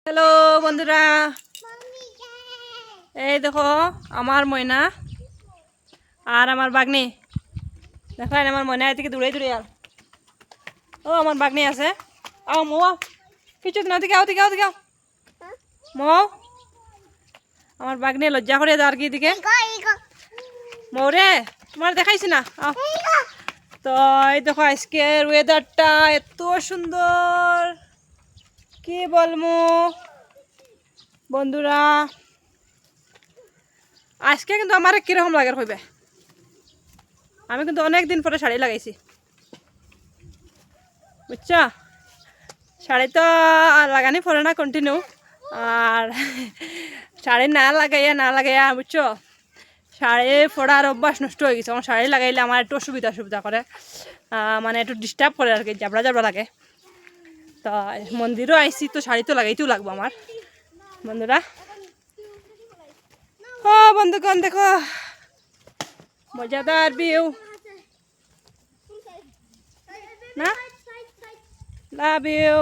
Hello বন্ধুরা, এই দেখো আমার ময়না আর আমার বাগনি। দেখো আমার ময়না এদিকে দূরে দূরে আর ও আমার বাগনি আছে। আও মো কিছু না, দিকে আও দিকে আও দিকে আও মো। আমার বাগনি লজ্জা করে আর কি দিকে মৌরে তোমার দেখাইছি না। তো এই দেখো আজকের ওয়েদারটা এত সুন্দর, কি বলবো বন্ধুরা। আজকে কিন্তু আমার কিরকম লাগার হইবে, আমি কিন্তু অনেক দিন পরে শাড়ি লাগাইছি বুঝছো। শাড়ি তো লাগানি পরে না কন্টিনিউ, আর শাড়ি না লাগাইয়া বুঝছো, শাড়ি পরার অভ্যাস নষ্ট হয়ে গেছে। আমার শাড়ি লাগাইলে আমার একটু অসুবিধা করে, মানে একটু ডিস্টার্ব করে আর কি, জাবড়া লাগে। তো মন্দিরও আইসি, তো শাড়ি তো লাগাইতেও লাগবো আমার বন্ধুরা। ও বন্ধুগণ দেখো মজাদার ভিউ না, লাভ ইউ।